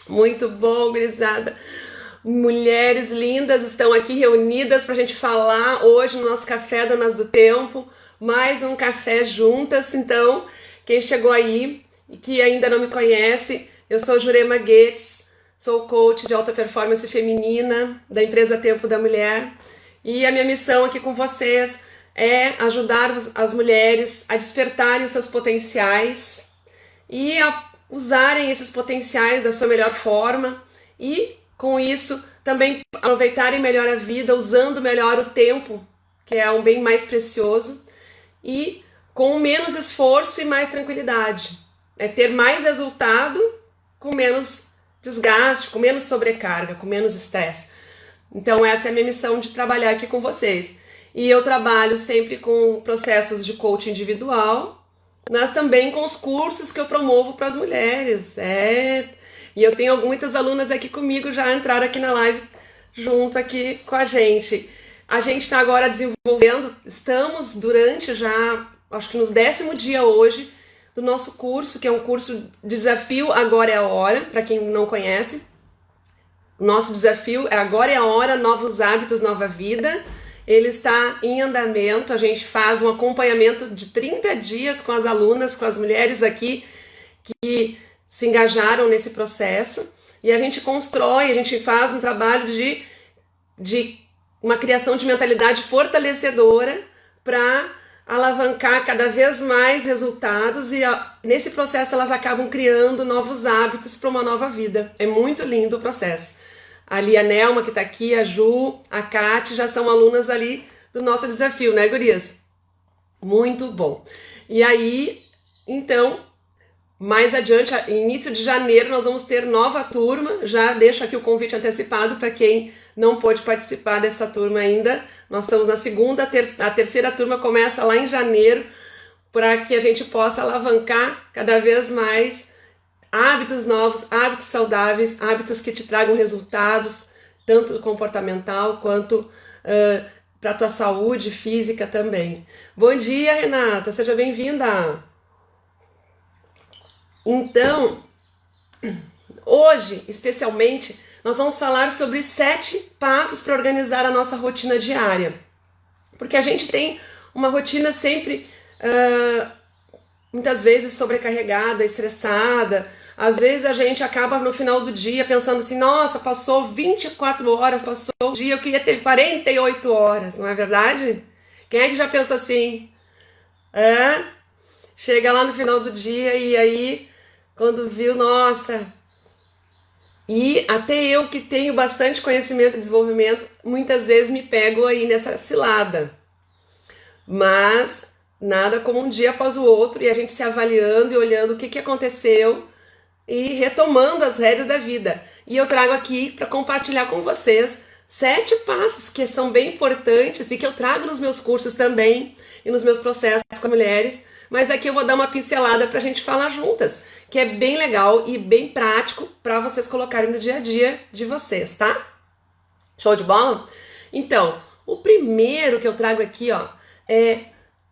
Muito bom, gurizada. Mulheres lindas estão aqui reunidas para a gente falar hoje no nosso Café Donas do Tempo. Mais um café juntas. Então, quem chegou aí e que ainda não me conhece, eu sou Jurema Goetz, sou coach de alta performance feminina da empresa Tempo da Mulher. E a minha missão aqui com vocês é ajudar as mulheres a despertarem os seus potenciais e a usarem esses potenciais da sua melhor forma e, com isso, também aproveitarem melhor a vida, usando melhor o tempo, que é um bem mais precioso, e com menos esforço e mais tranquilidade. É ter mais resultado com menos desgaste, com menos sobrecarga, com menos estresse. Então essa é a minha missão de trabalhar aqui com vocês. E eu trabalho sempre com processos de coaching individual, mas também com os cursos que eu promovo para as mulheres. E eu tenho muitas alunas aqui comigo, já entraram aqui na live junto aqui com a gente. A gente está agora desenvolvendo, estamos durante já, acho que nos 10º dia hoje, do nosso curso, que é um curso Desafio Agora é a Hora, para quem não conhece. O nosso desafio é Agora é a Hora, Novos Hábitos, Nova Vida. Ele está em andamento, a gente faz um acompanhamento de 30 dias com as alunas, com as mulheres aqui que se engajaram nesse processo. E a gente constrói, a gente faz um trabalho de uma criação de mentalidade fortalecedora para alavancar cada vez mais resultados e nesse processo elas acabam criando novos hábitos para uma nova vida. É muito lindo o processo. Ali a Nelma que está aqui, a Ju, a Kate já são alunas ali do nosso desafio, né, gurias? Muito bom. E aí, então, mais adiante, início de janeiro, nós vamos ter nova turma. Já deixo aqui o convite antecipado para quem não pôde participar dessa turma ainda. Nós estamos na segunda, a terceira turma começa lá em janeiro, para que a gente possa alavancar cada vez mais hábitos novos, hábitos saudáveis, hábitos que te tragam resultados, tanto comportamental quanto para a tua saúde física também. Bom dia, Renata, seja bem-vinda! Então, hoje, especialmente, nós vamos falar sobre 7 passos para organizar a nossa rotina diária. Porque a gente tem uma rotina sempre, muitas vezes, sobrecarregada, estressada. Às vezes a gente acaba no final do dia pensando assim, nossa, passou 24 horas, passou o dia, eu queria ter 48 horas, não é verdade? Quem é que já pensa assim? Chega lá no final do dia e aí, quando viu, nossa... E até eu que tenho bastante conhecimento e desenvolvimento, muitas vezes me pego aí nessa cilada. Mas nada como um dia após o outro e a gente se avaliando e olhando o que aconteceu e retomando as rédeas da vida. E eu trago aqui para compartilhar com vocês 7 passos que são bem importantes e que eu trago nos meus cursos também e nos meus processos com mulheres. Mas aqui eu vou dar uma pincelada para a gente falar juntas, que é bem legal e bem prático para vocês colocarem no dia a dia de vocês, tá? Show de bola? Então, o primeiro que eu trago aqui, ó, é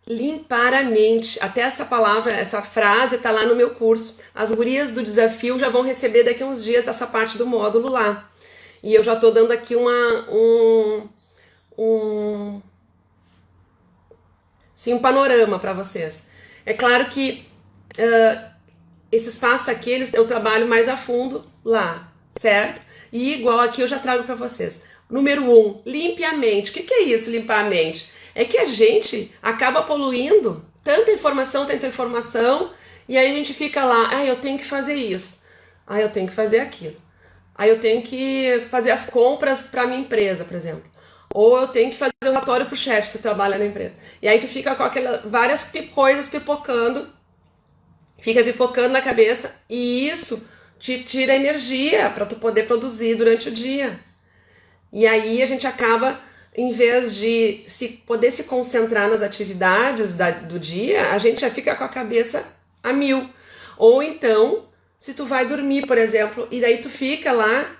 limpar a mente. Até essa palavra, essa frase tá lá no meu curso. As gurias do desafio já vão receber daqui a uns dias essa parte do módulo lá. E eu já tô dando aqui um panorama para vocês. É claro que esses passos aqui eu trabalho mais a fundo lá, certo? E igual aqui eu já trago para vocês. Número 1, limpe a mente. O que é isso, limpar a mente? É que a gente acaba poluindo tanta informação, e aí a gente fica lá, eu tenho que fazer isso, eu tenho que fazer aquilo, eu tenho que fazer as compras para minha empresa, por exemplo, ou eu tenho que fazer o relatório para o chefe se tu trabalha na empresa. E aí tu fica com várias coisas pipocando na cabeça e isso te tira energia para tu poder produzir durante o dia. E aí a gente acaba, em vez de poder se concentrar nas atividades do dia, a gente já fica com a cabeça a mil. Ou então, se tu vai dormir, por exemplo, e daí tu fica lá,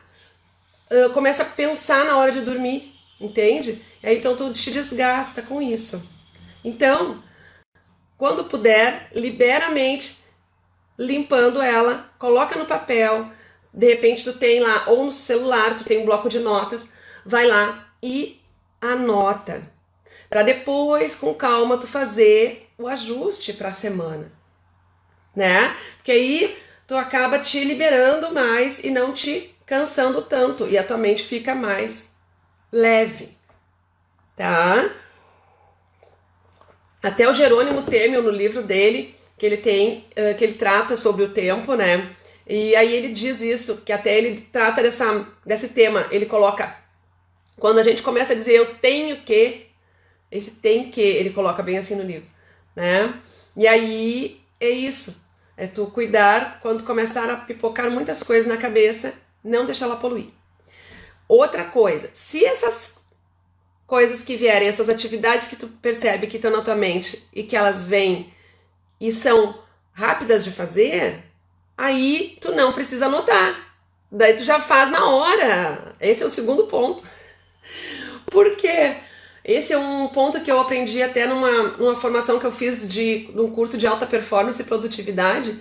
começa a pensar na hora de dormir, entende? E aí então tu te desgasta com isso. Então, quando puder, libera a mente, limpando ela, coloca no papel, de repente tu tem lá, ou no celular, tu tem um bloco de notas, vai lá e anota. Para depois, com calma, tu fazer o ajuste para a semana, né? Porque aí tu acaba te liberando mais e não te cansando tanto, e a tua mente fica mais leve, tá? Até o Jerônimo Temel, no livro dele, que ele tem, que ele trata sobre o tempo, né? E aí ele diz isso, que até ele trata desse tema, ele coloca, quando a gente começa a dizer eu tenho que, esse tem que, ele coloca bem assim no livro, né? E aí é isso, é tu cuidar quando começar a pipocar muitas coisas na cabeça, não deixar ela poluir. Outra coisa, se essas coisas que vierem, essas atividades que tu percebe que estão na tua mente e que elas vêm e são rápidas de fazer, aí tu não precisa anotar. Daí tu já faz na hora. Esse é o segundo ponto. Porque esse é um ponto que eu aprendi até numa formação que eu fiz num curso de alta performance e produtividade,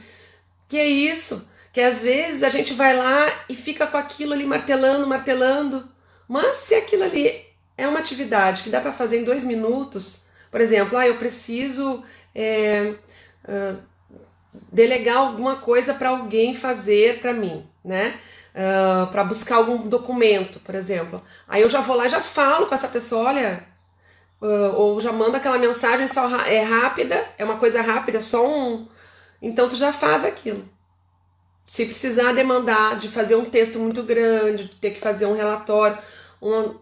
que é isso, que às vezes a gente vai lá e fica com aquilo ali martelando, martelando, mas se aquilo ali é uma atividade que dá para fazer em 2 minutos, por exemplo, eu preciso delegar alguma coisa para alguém fazer para mim, né? Para buscar algum documento, por exemplo. Aí eu já vou lá e já falo com essa pessoa, olha, ou já mando aquela mensagem, é rápida, é uma coisa rápida, só então tu já faz aquilo. Se precisar demandar de fazer um texto muito grande, de ter que fazer um relatório,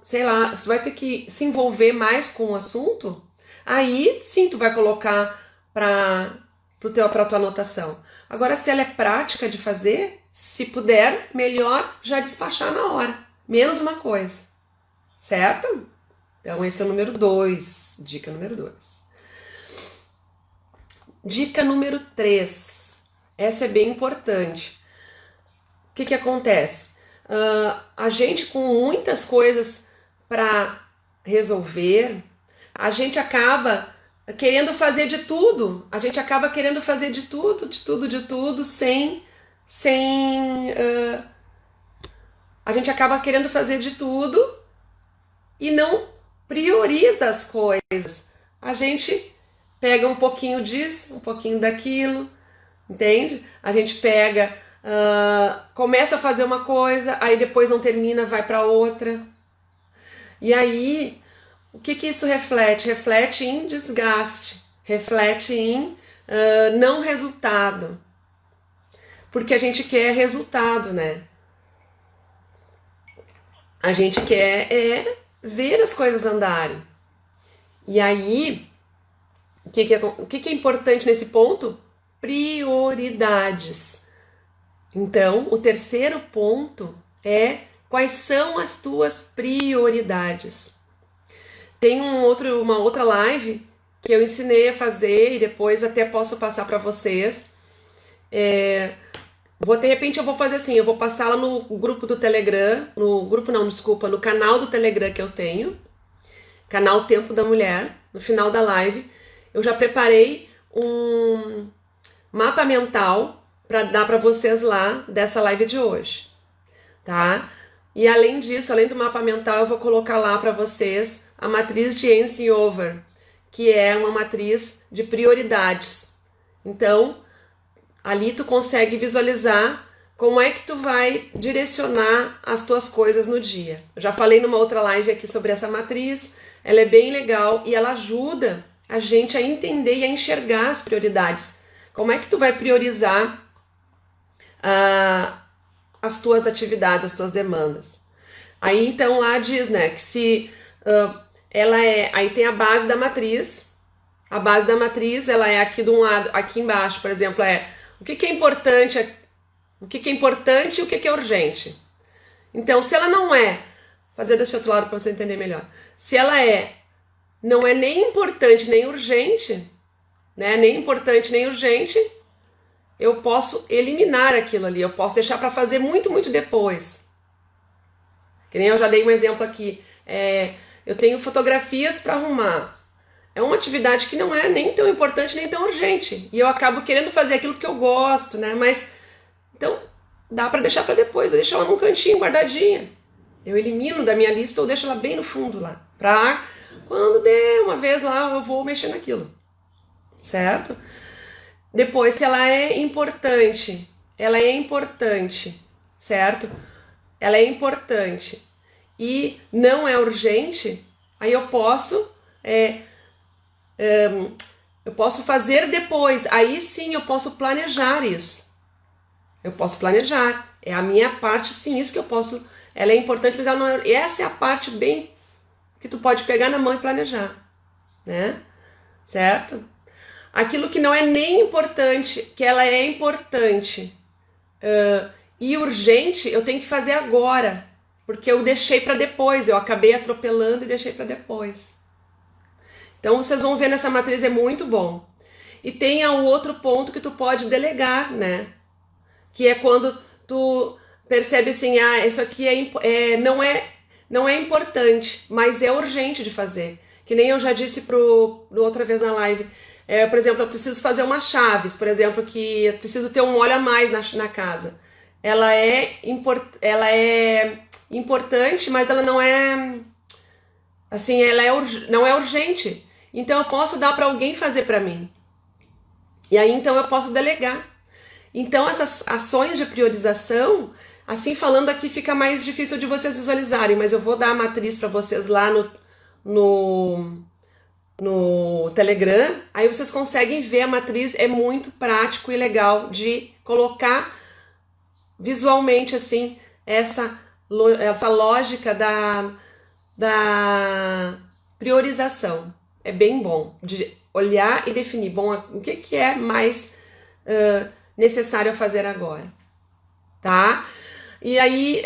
sei lá, você vai ter que se envolver mais com o assunto, aí sim tu vai colocar para tua anotação. Agora, se ela é prática de fazer, se puder, melhor já despachar na hora. Menos uma coisa. Certo? Então, esse é o número 2. Dica número 2. Dica número 3. Essa é bem importante. O que acontece? A gente com muitas coisas para resolver, a gente acaba querendo fazer de tudo. A gente acaba querendo fazer de tudo, sem a gente acaba querendo fazer de tudo e não prioriza as coisas. A gente pega um pouquinho disso, um pouquinho daquilo, entende? A gente pega, começa a fazer uma coisa, aí depois não termina, vai para outra. E aí, o que isso reflete? Reflete em desgaste, reflete em não resultado. Porque a gente quer resultado, né? A gente quer ver as coisas andarem. E aí, o que é importante nesse ponto? Prioridades. Então, o terceiro ponto é quais são as tuas prioridades. Tem uma outra live que eu ensinei a fazer e depois até posso passar para vocês. De repente eu vou fazer assim, eu vou passar lá no grupo do Telegram, no canal do Telegram que eu tenho, canal Tempo da Mulher, no final da live, eu já preparei um mapa mental para dar para vocês lá dessa live de hoje, tá? E além disso, além do mapa mental, eu vou colocar lá para vocês a matriz de Eisenhower, que é uma matriz de prioridades. Então, ali tu consegue visualizar como é que tu vai direcionar as tuas coisas no dia. Eu já falei numa outra live aqui sobre essa matriz, ela é bem legal e ela ajuda a gente a entender e a enxergar as prioridades. Como é que tu vai priorizar as tuas atividades, as tuas demandas. Aí então lá diz, né, que se ela aí tem a base da matriz ela é aqui de um lado, aqui embaixo, por exemplo, o que é importante e o que é urgente. Então, se ela não fazer desse outro lado para você entender melhor. Se ela não é nem importante nem urgente, né? Nem importante nem urgente, eu posso eliminar aquilo ali, eu posso deixar para fazer muito, muito depois. Que nem eu já dei um exemplo aqui. Eu tenho fotografias para arrumar. É uma atividade que não é nem tão importante nem tão urgente. E eu acabo querendo fazer aquilo que eu gosto, né? Mas, então, dá para deixar para depois, eu deixo ela num cantinho guardadinha. Eu elimino da minha lista ou deixo ela bem no fundo lá, pra quando der uma vez lá eu vou mexer naquilo, certo? Depois, se ela é importante, certo? Ela é importante e não é urgente, aí eu posso fazer depois, aí sim eu posso planejar isso. Eu posso planejar, é a minha parte, sim, isso que eu posso, ela é importante, mas ela não é, essa é a parte bem que tu pode pegar na mão e planejar, né? Certo? Aquilo que não é nem importante, que ela é importante e urgente, eu tenho que fazer agora, porque eu deixei para depois, eu acabei atropelando e deixei para depois. Então vocês vão ver nessa matriz, é muito bom. E tem o outro ponto que tu pode delegar, né? Que é quando tu percebe assim, isso aqui não é importante, mas é urgente de fazer. Que nem eu já disse outra vez na live. Por exemplo, eu preciso fazer umas chaves, por exemplo, que eu preciso ter um óleo a mais na casa. Ela é importante, mas ela não é assim, não é urgente. Então eu posso dar para alguém fazer para mim. E aí então eu posso delegar. Então essas ações de priorização, assim falando aqui fica mais difícil de vocês visualizarem, mas eu vou dar a matriz para vocês lá no Telegram, aí vocês conseguem ver a matriz, é muito prático e legal de colocar visualmente assim essa lógica da priorização. É bem bom de olhar e definir, bom, o que é mais necessário fazer agora, tá? E aí,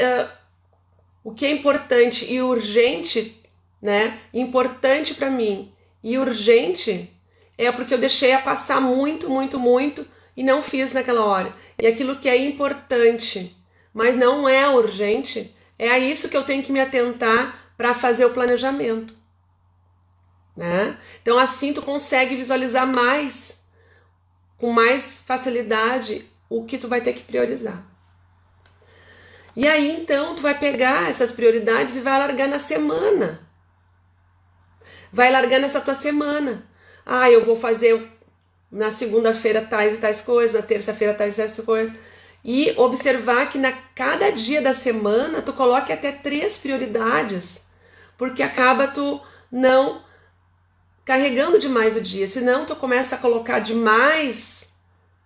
o que é importante e urgente, né? Importante para mim e urgente é porque eu deixei a passar muito e não fiz naquela hora. E aquilo que é importante, mas não é urgente, é a isso que eu tenho que me atentar para fazer o planejamento, né? Então assim tu consegue visualizar com mais facilidade o que tu vai ter que priorizar. E aí então tu vai pegar essas prioridades e vai largar na semana. Vai largar nessa tua semana. Eu vou fazer na segunda-feira tais e tais coisas, na terça-feira tais e tais coisas. E observar que cada dia da semana tu coloque até 3 prioridades, porque acaba tu não carregando demais o dia, senão tu começa a colocar demais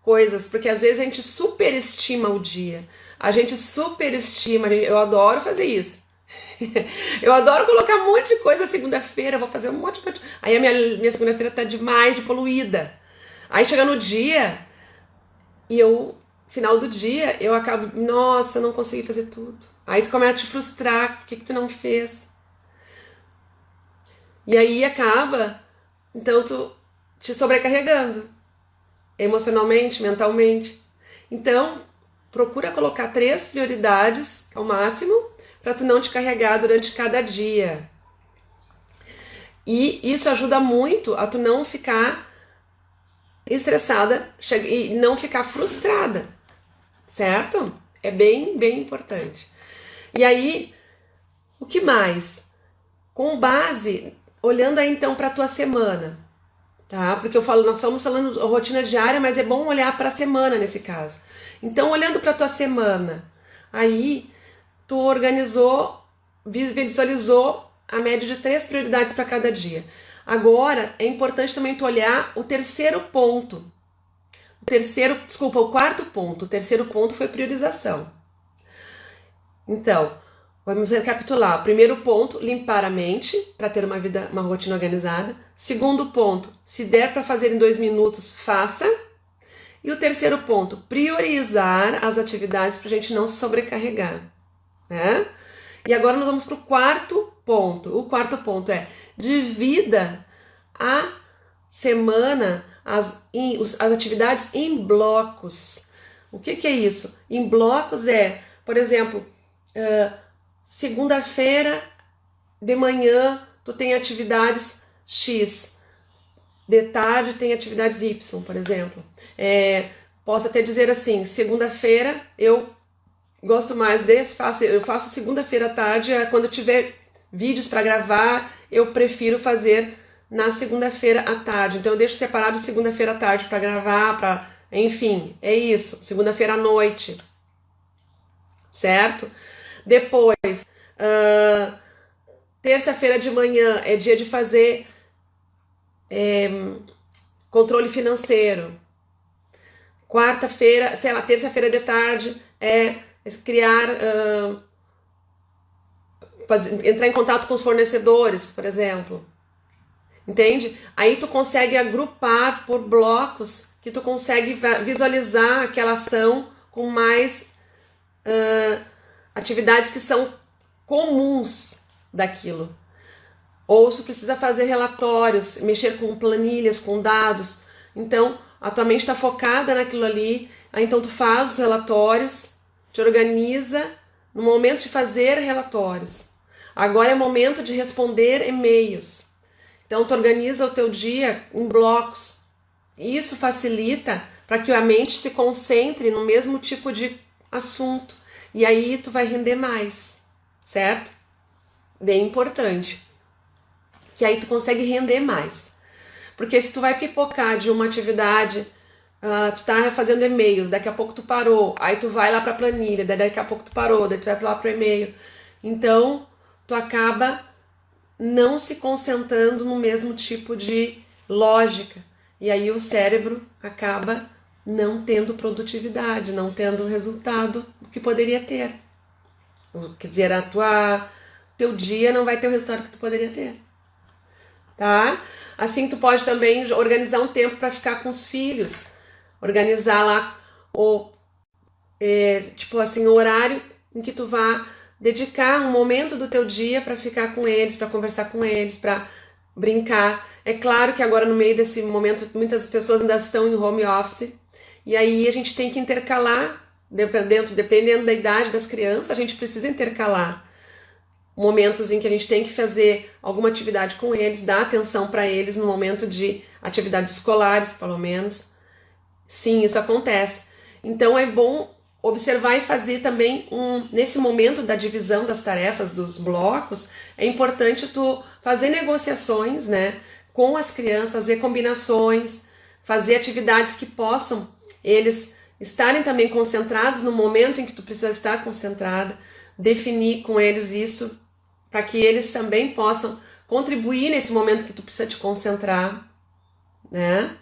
coisas, porque às vezes a gente superestima o dia, a gente superestima, eu adoro fazer isso. Eu adoro colocar um monte de coisa segunda-feira, vou fazer um monte de... Aí a minha segunda-feira tá demais de poluída. Aí chega no dia e final do dia, eu acabo, nossa, não consegui fazer tudo. Aí tu começa a te frustrar, por que tu não fez? E aí acaba, então tu te sobrecarregando, emocionalmente, mentalmente. Então, procura colocar 3 prioridades ao máximo, para tu não te carregar durante cada dia. E isso ajuda muito a tu não ficar estressada e não ficar frustrada, certo? É bem importante. E aí, o que mais? Com base, olhando aí então para a tua semana, tá? Porque nós estamos falando rotina diária, mas é bom olhar para a semana nesse caso. Então, olhando para a tua semana, aí tu visualizou a média de 3 prioridades para cada dia. Agora, é importante também tu olhar o terceiro ponto. O quarto ponto. O terceiro ponto foi priorização. Então, vamos recapitular. Primeiro ponto, limpar a mente para ter uma rotina organizada. Segundo ponto, se der para fazer em 2 minutos, faça. E o terceiro ponto, priorizar as atividades para a gente não se sobrecarregar, né? E agora nós vamos para o quarto ponto. O quarto ponto é divida a semana, as atividades em blocos. O que é isso? Em blocos por exemplo, segunda-feira de manhã tu tem atividades X, de tarde tem atividades Y, por exemplo. Posso até dizer assim, segunda-feira eu gosto mais desse, eu faço segunda-feira à tarde, quando eu tiver vídeos para gravar, eu prefiro fazer na segunda-feira à tarde. Então eu deixo separado segunda-feira à tarde para gravar, enfim, é isso, segunda-feira à noite, certo? Depois, terça-feira de manhã é dia de fazer controle financeiro. Quarta-feira, sei lá, terça-feira de tarde é criar, entrar em contato com os fornecedores, por exemplo. Entende? Aí tu consegue agrupar por blocos que tu consegue visualizar aquela ação com mais atividades que são comuns daquilo. Ou se precisa fazer relatórios, mexer com planilhas, com dados. Então, a tua mente está focada naquilo ali. Aí, então, tu faz os relatórios, te organiza no momento de fazer relatórios. Agora é momento de responder e-mails. Então, tu organiza o teu dia em blocos. Isso facilita para que a mente se concentre no mesmo tipo de assunto. E aí, tu vai render mais, certo? Bem importante. Que aí tu consegue render mais. Porque se tu vai pipocar de uma atividade, tu tá fazendo e-mails, daqui a pouco tu parou, aí tu vai lá pra planilha, daí daqui a pouco tu parou, daí tu vai lá pro e-mail. Então, tu acaba não se concentrando no mesmo tipo de lógica. E aí o cérebro acaba não tendo produtividade, não tendo o resultado que poderia ter. Quer dizer, teu dia não vai ter o resultado que tu poderia ter. Tá? Assim tu pode também organizar um tempo para ficar com os filhos. Organizar lá tipo assim, o horário em que tu vá dedicar um momento do teu dia para ficar com eles, para conversar com eles, para brincar. É claro que agora no meio desse momento muitas pessoas ainda estão em home office e aí a gente tem que intercalar, dependendo da idade das crianças, a gente precisa intercalar momentos em que a gente tem que fazer alguma atividade com eles, dar atenção para eles no momento de atividades escolares, pelo menos. Sim, isso acontece. Então é bom observar e fazer também nesse momento da divisão das tarefas dos blocos, é importante tu fazer negociações, né, com as crianças, fazer combinações, fazer atividades que possam eles estarem também concentrados no momento em que tu precisa estar concentrada, definir com eles isso para que eles também possam contribuir nesse momento que tu precisa te concentrar, né?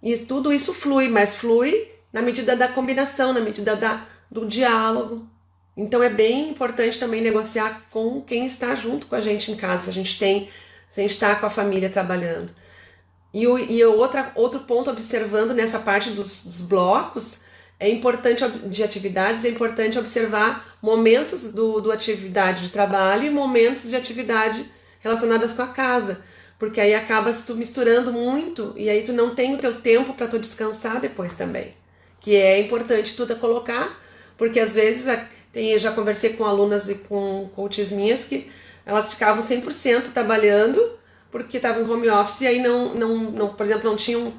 E tudo isso flui, mas flui na medida da combinação, na medida do diálogo. Então é bem importante também negociar com quem está junto com a gente em casa, se a gente está com a família trabalhando. Outro ponto, observando nessa parte dos blocos, é importante de atividades, é importante observar momentos do atividade de trabalho e momentos de atividade relacionadas com a casa, porque aí acaba se tu misturando muito e aí tu não tem o teu tempo para tu descansar depois também, que é importante tu colocar, porque às vezes eu já conversei com alunas e com coaches minhas que elas ficavam 100% trabalhando porque estavam em home office e aí não, por exemplo, não tinham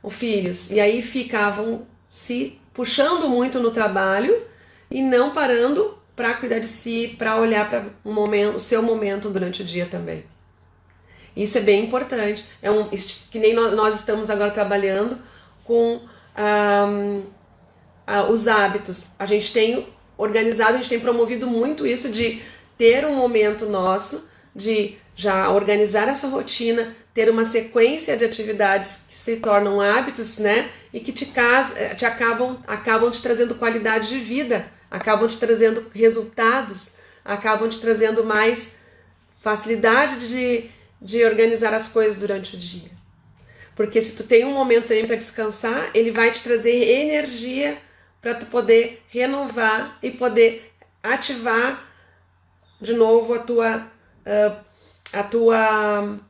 filhos e aí ficavam se puxando muito no trabalho e não parando para cuidar de si, para olhar para o seu momento durante o dia também. Isso é bem importante. Que nem nós estamos agora trabalhando com os hábitos. A gente tem organizado, a gente tem promovido muito isso de ter um momento nosso, de já organizar essa rotina, ter uma sequência de atividades que se tornam hábitos, né? E que te acabam te trazendo qualidade de vida, acabam te trazendo resultados, acabam te trazendo mais facilidade de organizar as coisas durante o dia. Porque se tu tem um momento também para descansar, ele vai te trazer energia para tu poder renovar e poder ativar de novo a tua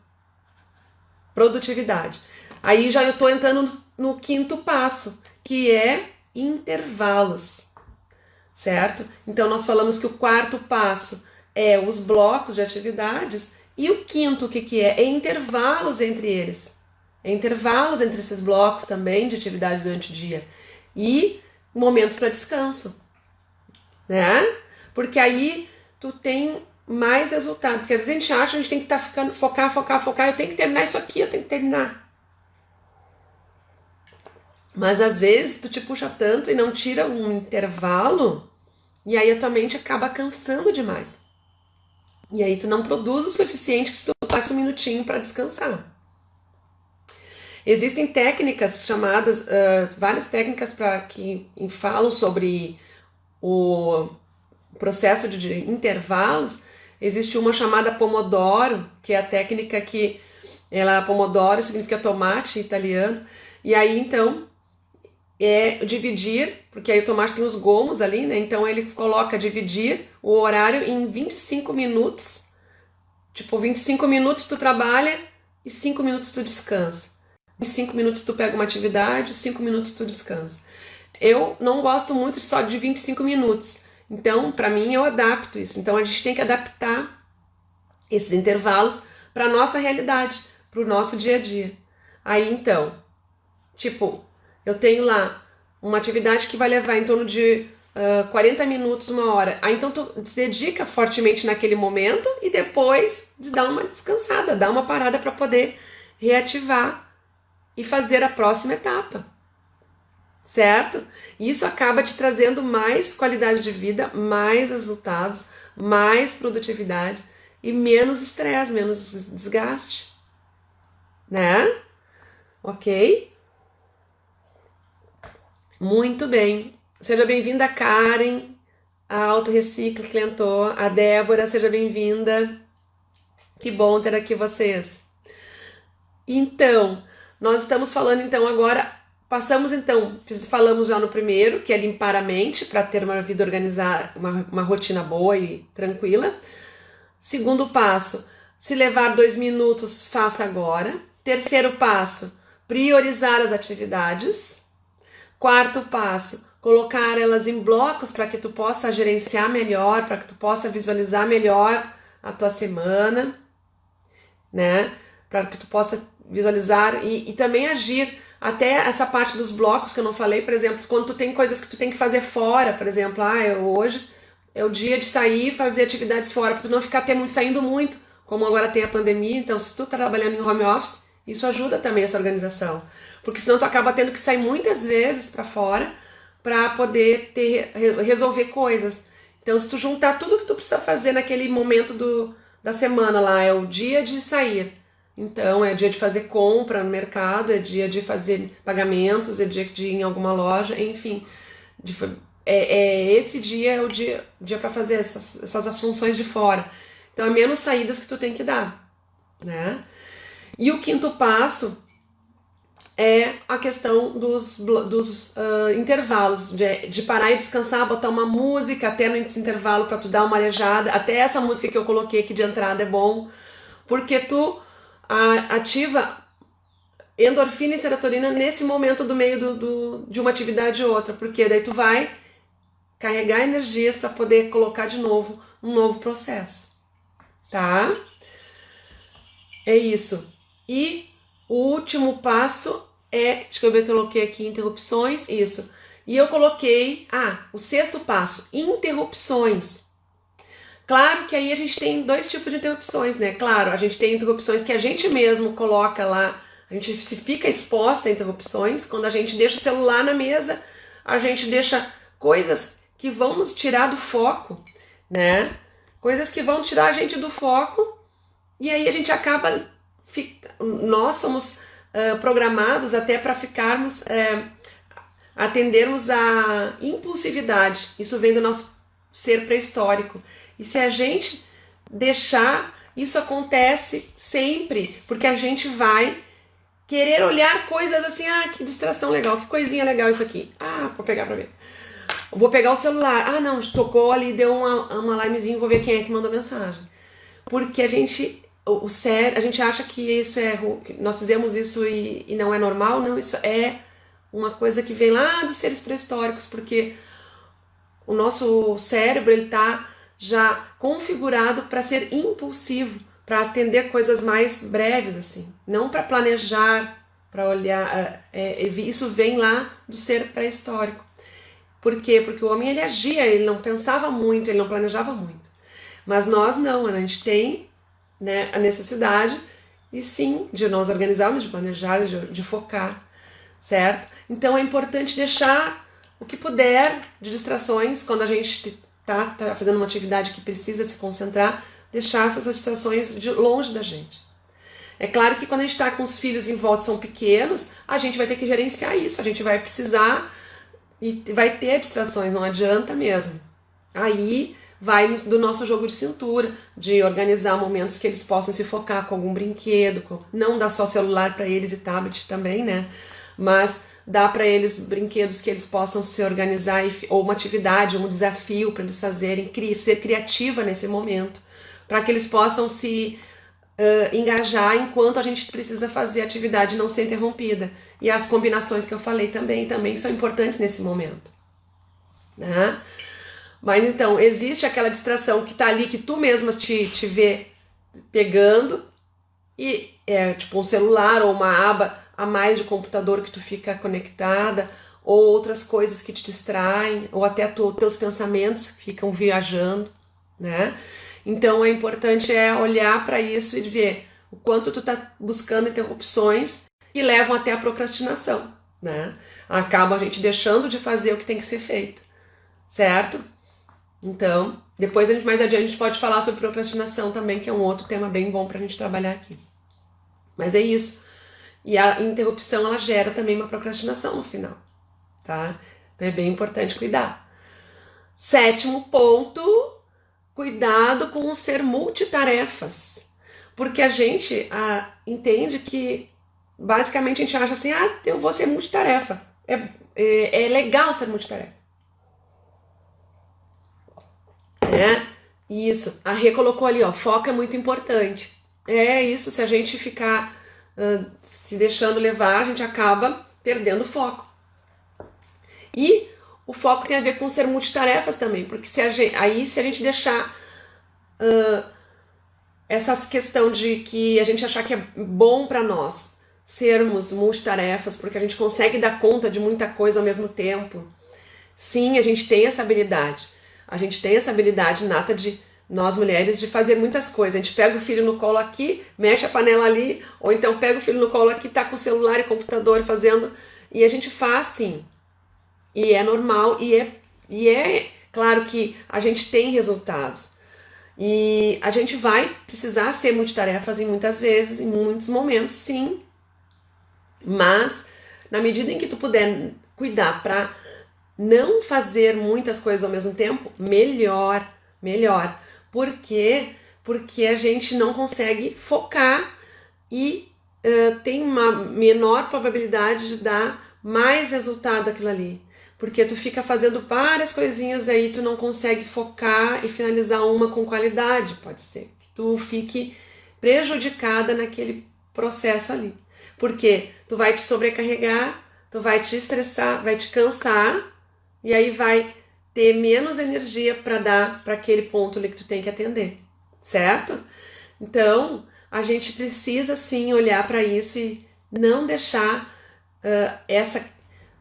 produtividade. Aí já eu estou entrando no quinto passo, que é intervalos, certo? Então nós falamos que o quarto passo é os blocos de atividades e o quinto, o que é? É intervalos entre eles. É intervalos entre esses blocos também de atividades durante o dia e momentos para descanso, né? Porque aí tu tem mais resultado. Porque às vezes a gente acha que a gente tem que estar ficando, focar, eu tenho que terminar isso aqui, eu tenho que terminar. Mas às vezes tu te puxa tanto e não tira um intervalo, e aí a tua mente acaba cansando demais. E aí tu não produz o suficiente se tu passa um minutinho para descansar. Existem técnicas chamadas, várias técnicas que falam sobre o processo de intervalos. Existe uma chamada Pomodoro, que é a técnica que Pomodoro significa tomate em italiano. E aí então é dividir, porque aí o tomate tem os gomos ali, né? Então ele coloca dividir o horário em 25 minutos. Tipo, 25 minutos tu trabalha e 5 minutos tu descansa. Em 5 minutos tu pega uma atividade, 5 minutos tu descansa. Eu não gosto muito só de 25 minutos. Então, para mim, eu adapto isso. Então, a gente tem que adaptar esses intervalos para a nossa realidade, para o nosso dia a dia. Aí, então, tipo, eu tenho lá uma atividade que vai levar em torno de 40 minutos, uma hora. Aí, então, tu se dedica fortemente naquele momento e depois dá uma descansada, dá uma parada para poder reativar e fazer a próxima etapa, certo? E isso acaba te trazendo mais qualidade de vida, mais resultados, mais produtividade e menos estresse, menos desgaste, né? Ok? Muito bem. Seja bem-vinda, Karen, a Auto Recicla Clientor, a Débora, seja bem-vinda. Que bom ter aqui vocês. Então, nós estamos falando então agora, falamos já no primeiro, que é limpar a mente para ter uma vida organizada, uma rotina boa e tranquila. Segundo passo, se levar 2 minutos, faça agora. Terceiro passo, priorizar as atividades. Quarto passo, colocar elas em blocos para que tu possa gerenciar melhor, para que tu possa visualizar melhor a tua semana, né? Para que tu possa visualizar e também agir. Até essa parte dos blocos que eu não falei, por exemplo, quando tu tem coisas que tu tem que fazer fora, por exemplo, hoje é o dia de sair e fazer atividades fora, para tu não ficar saindo muito, como agora tem a pandemia. Então, se tu tá trabalhando em home office, isso ajuda também essa organização, porque senão tu acaba tendo que sair muitas vezes para fora para poder resolver coisas. Então, se tu juntar tudo que tu precisa fazer naquele momento da semana lá, é o dia de sair. Então, é dia de fazer compra no mercado, é dia de fazer pagamentos, é dia de ir em alguma loja, enfim. Esse dia é o dia para fazer essas funções de fora. Então, é menos saídas que tu tem que dar, né? E o quinto passo é a questão dos intervalos, de parar e descansar, botar uma música até nesse intervalo para tu dar uma arejada. Até essa música que eu coloquei aqui de entrada é bom, porque tu ativa endorfina e serotonina nesse momento do meio de uma atividade e outra, porque daí tu vai carregar energias para poder colocar de novo um novo processo, tá? É isso. E o último passo deixa eu ver que eu coloquei aqui interrupções, isso. E eu coloquei, o sexto passo, interrupções. Claro que aí a gente tem 2 tipos de interrupções, né? Claro, a gente tem interrupções que a gente mesmo coloca lá, a gente se fica exposta a interrupções, quando a gente deixa o celular na mesa, a gente deixa coisas que vão nos tirar do foco, né? Coisas que vão tirar a gente do foco, e aí a gente acaba, nós somos programados até para ficarmos, atendermos a impulsividade, isso vem do nosso ser pré-histórico. E se a gente deixar, isso acontece sempre, porque a gente vai querer olhar coisas assim, que distração legal, que coisinha legal isso aqui. Vou pegar pra ver. Vou pegar o celular. Não, tocou ali, deu uma alarmezinho, vou ver quem é que mandou mensagem. Porque a gente acha que isso que nós fizemos isso e não é normal. Não, isso é uma coisa que vem lá dos seres pré-históricos, porque o nosso cérebro, ele tá já configurado para ser impulsivo, para atender coisas mais breves, assim, não para planejar, para olhar. Isso vem lá do ser pré-histórico. Por quê? Porque o homem ele agia, ele não pensava muito, ele não planejava muito. Mas nós não, a gente tem, né, a necessidade, e sim, de nós organizarmos, de planejar, de focar, certo? Então é importante deixar o que puder de distrações, quando a gente tá fazendo uma atividade que precisa se concentrar, deixar essas distrações longe da gente. É claro que quando a gente está com os filhos em volta, são pequenos, a gente vai ter que gerenciar isso, a gente vai precisar e vai ter distrações, não adianta mesmo. Aí vai do nosso jogo de cintura, de organizar momentos que eles possam se focar com algum brinquedo, não dar só celular para eles e tablet também, né? Mas dá para eles brinquedos que eles possam se organizar, ou uma atividade, um desafio para eles fazerem, ser criativa nesse momento, para que eles possam se engajar enquanto a gente precisa fazer a atividade não ser interrompida. E as combinações que eu falei também são importantes nesse momento, né? Mas então, existe aquela distração que tá ali, que tu mesma te vê pegando, e é tipo um celular ou uma aba a mais de computador que tu fica conectada, ou outras coisas que te distraem, ou até teus pensamentos ficam viajando, né? Então é importante olhar para isso e ver o quanto tu tá buscando interrupções que levam até a procrastinação, né? Acaba a gente deixando de fazer o que tem que ser feito, certo? Então, depois mais adiante a gente pode falar sobre procrastinação também, que é um outro tema bem bom pra gente trabalhar aqui. Mas é isso. E a interrupção, ela gera também uma procrastinação no final, tá? Então é bem importante cuidar. 7º ponto, cuidado com o ser multitarefas. Porque a gente entende que, basicamente, a gente acha assim, eu vou ser multitarefa. É legal ser multitarefa. Isso, a Rê colocou ali, foco é muito importante. É isso, se a gente ficar se deixando levar, a gente acaba perdendo o foco. E o foco tem a ver com ser multitarefas também, porque se a gente deixar essa questão de que a gente achar que é bom para nós sermos multitarefas, porque a gente consegue dar conta de muita coisa ao mesmo tempo. Sim, a gente tem essa habilidade. A gente tem essa habilidade nata de nós mulheres de fazer muitas coisas. A gente pega o filho no colo aqui, mexe a panela ali, ou então pega o filho no colo aqui, tá com o celular e computador fazendo, e a gente faz sim. E é normal, e é claro que a gente tem resultados. E a gente vai precisar ser multitarefas em muitas vezes, em muitos momentos, sim. Mas na medida em que tu puder cuidar para não fazer muitas coisas ao mesmo tempo, melhor. Por quê? Porque a gente não consegue focar e tem uma menor probabilidade de dar mais resultado aquilo ali. Porque tu fica fazendo várias coisinhas aí, tu não consegue focar e finalizar uma com qualidade. Pode ser que tu fique prejudicada naquele processo ali. Porque tu vai te sobrecarregar, tu vai te estressar, vai te cansar, e aí vai ter menos energia para dar para aquele ponto ali que tu tem que atender, certo? Então, a gente precisa sim olhar para isso e não deixar essa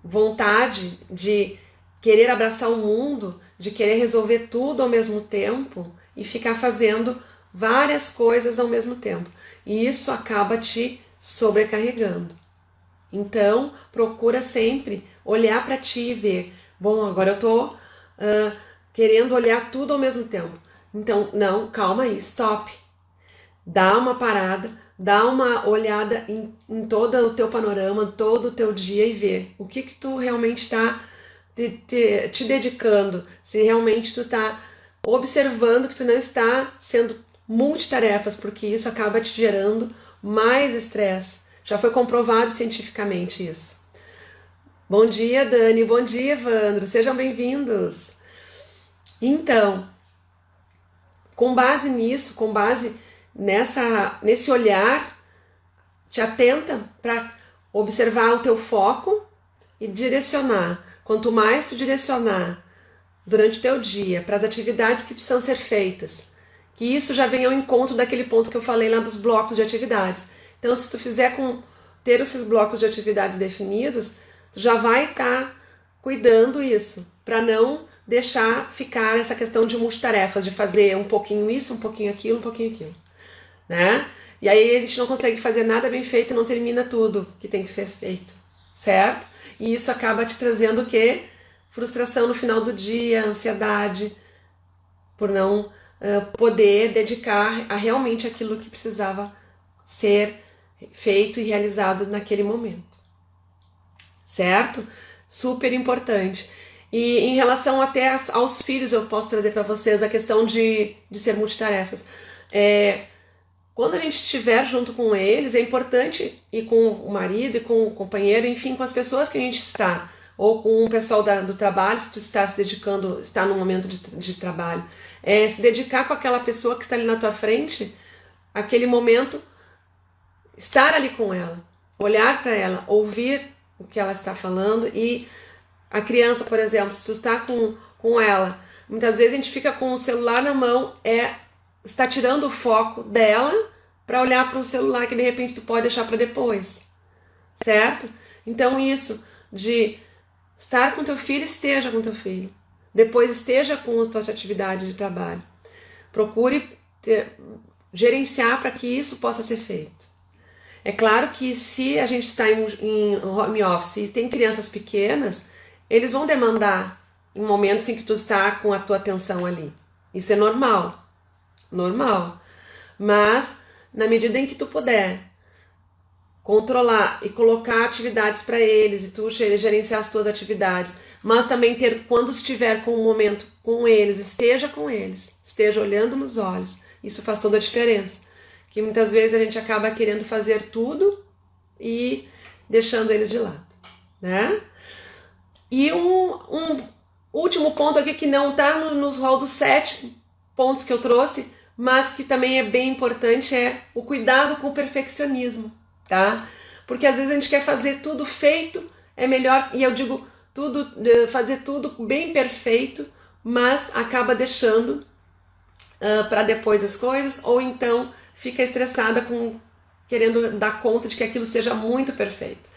vontade de querer abraçar o mundo, de querer resolver tudo ao mesmo tempo e ficar fazendo várias coisas ao mesmo tempo. E isso acaba te sobrecarregando. Então, procura sempre olhar para ti e ver, bom, agora eu tô querendo olhar tudo ao mesmo tempo. Então, não, calma aí, stop. Dá uma parada, dá uma olhada em todo o teu panorama, todo o teu dia e vê o que tu realmente está te dedicando, se realmente tu está observando que tu não está sendo multitarefas, porque isso acaba te gerando mais estresse. Já foi comprovado cientificamente isso. Bom dia, Dani. Bom dia, Evandro. Sejam bem-vindos. Então, com base nisso, com base nesse olhar, te atenta para observar o teu foco e direcionar. Quanto mais tu direcionar durante o teu dia para as atividades que precisam ser feitas, que isso já vem ao encontro daquele ponto que eu falei lá dos blocos de atividades. Então, se tu fizer ter esses blocos de atividades definidos, tu já vai estar cuidando isso, para não deixar ficar essa questão de multitarefas, de fazer um pouquinho isso, um pouquinho aquilo, né? E aí a gente não consegue fazer nada bem feito e não termina tudo que tem que ser feito, certo? E isso acaba te trazendo o quê? Frustração no final do dia, ansiedade, por não poder dedicar a realmente aquilo que precisava ser feito e realizado naquele momento, certo? Super importante. E em relação até aos filhos, eu posso trazer para vocês a questão de ser multitarefas. Quando a gente estiver junto com eles, é importante ir com o marido e com o companheiro, enfim, com as pessoas que a gente está, ou com o pessoal do trabalho, se tu está se dedicando, está no momento de trabalho, se dedicar com aquela pessoa que está ali na tua frente, aquele momento, estar ali com ela, olhar para ela, ouvir o que ela está falando. E a criança, por exemplo, se tu está com ela, muitas vezes a gente fica com o celular na mão, está tirando o foco dela para olhar para um celular que de repente tu pode deixar para depois, certo? Então isso de estar com teu filho, esteja com teu filho. Depois esteja com as tuas atividades de trabalho. Procure gerenciar para que isso possa ser feito. É claro que se a gente está em home office e tem crianças pequenas, eles vão demandar em momentos em que tu está com a tua atenção ali. Isso é normal. Mas na medida em que tu puder controlar e colocar atividades para eles e tu gerenciar as tuas atividades, mas também quando estiver com um momento com eles, esteja olhando nos olhos. Isso faz toda a diferença, que muitas vezes a gente acaba querendo fazer tudo e deixando eles de lado, né? E um último ponto aqui que não está nos rol dos 7 pontos que eu trouxe, mas que também é bem importante, é o cuidado com o perfeccionismo, tá? Porque às vezes a gente quer fazer tudo feito, é melhor, e eu digo fazer tudo bem perfeito, mas acaba deixando para depois as coisas, ou então fica estressada querendo dar conta de que aquilo seja muito perfeito.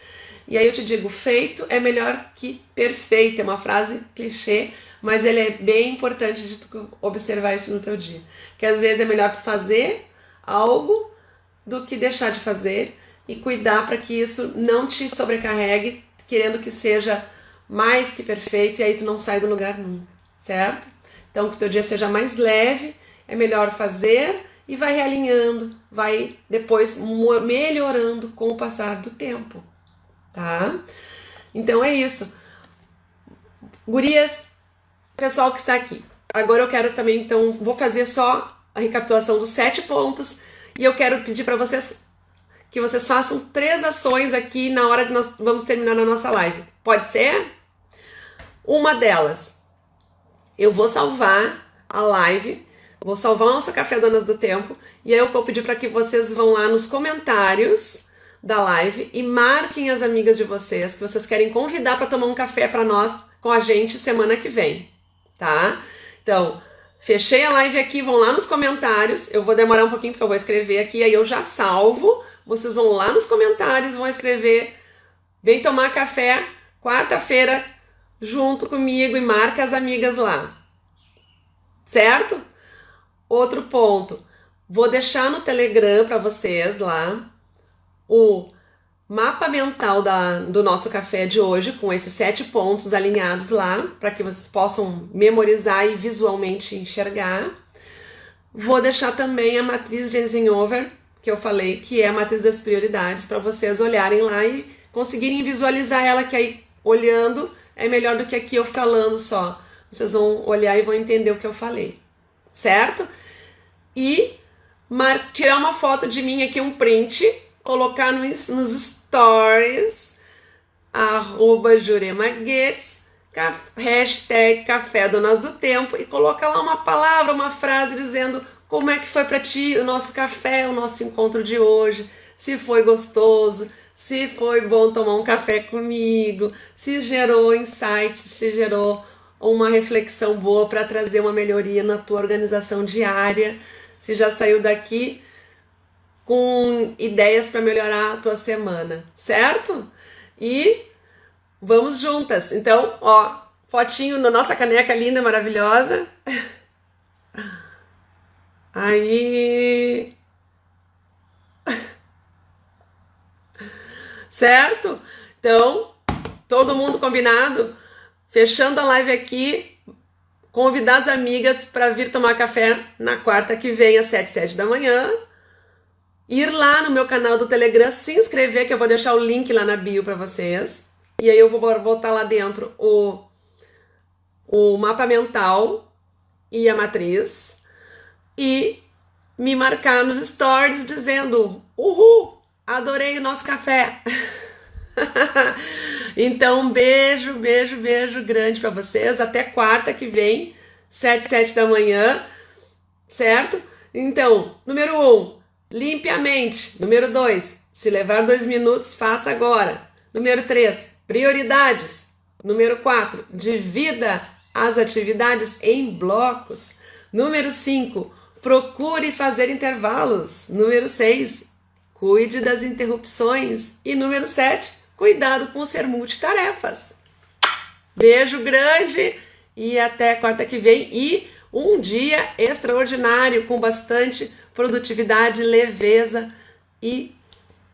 E aí eu te digo, feito é melhor que perfeito, é uma frase clichê, mas ele é bem importante de tu observar isso no teu dia. Que às vezes é melhor tu fazer algo do que deixar de fazer e cuidar para que isso não te sobrecarregue, querendo que seja mais que perfeito, e aí tu não sai do lugar nunca, certo? Então que o teu dia seja mais leve, é melhor fazer e vai realinhando, vai depois melhorando com o passar do tempo, tá? Então é isso. Gurias, pessoal que está aqui, agora eu quero também, então, vou fazer só a recapitulação dos 7 pontos e eu quero pedir para vocês que vocês façam 3 ações aqui na hora que nós vamos terminar a nossa live. Pode ser? Uma delas, eu vou salvar a live, vou salvar o nosso Café Donas do Tempo, e aí eu vou pedir para que vocês vão lá nos comentários da live e marquem as amigas de vocês que vocês querem convidar para tomar um café para nós, com a gente, semana que vem, tá? Então, fechei a live aqui, vão lá nos comentários, eu vou demorar um pouquinho porque eu vou escrever aqui, aí eu já salvo, vocês vão lá nos comentários, vão escrever, vem tomar café quarta-feira junto comigo e marca as amigas lá, certo? Outro ponto, vou deixar no Telegram para vocês lá o mapa mental do nosso café de hoje, com esses 7 pontos alinhados lá, para que vocês possam memorizar e visualmente enxergar. Vou deixar também a matriz de Eisenhower, que eu falei, que é a matriz das prioridades, para vocês olharem lá e conseguirem visualizar ela, que aí, olhando, é melhor do que aqui eu falando só. Vocês vão olhar e vão entender o que eu falei, certo? E tirar uma foto de mim aqui, um print, colocar nos stories, @juremaguedes, hashtag Café Donas do Tempo, e colocar lá uma palavra, uma frase dizendo como é que foi para ti o nosso café, o nosso encontro de hoje, se foi gostoso, se foi bom tomar um café comigo, se gerou insights, se gerou uma reflexão boa para trazer uma melhoria na tua organização diária, se já saiu daqui com ideias para melhorar a tua semana, certo? E vamos juntas. Então, ó, fotinho na nossa caneca linda, maravilhosa. Aí, certo? Então, todo mundo combinado? Fechando a live aqui, convidar as amigas para vir tomar café na quarta que vem, às 7 da manhã. Ir lá no meu canal do Telegram, se inscrever, que eu vou deixar o link lá na bio para vocês. E aí eu vou botar lá dentro o mapa mental e a matriz. E me marcar nos stories dizendo: uhul, adorei o nosso café. Então, um beijo, beijo, beijo grande para vocês. Até quarta que vem, 7 da manhã, certo? Então, número 1, limpe a mente. Número 2, se levar 2 minutos, faça agora. Número 3, prioridades. Número 4, divida as atividades em blocos. Número 5, procure fazer intervalos. Número 6, cuide das interrupções. E número 7, cuidado com ser multitarefas. Beijo grande e até quarta que vem. E um dia extraordinário com bastante produtividade, leveza e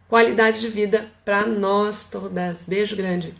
qualidade de vida para nós todas. Beijo grande.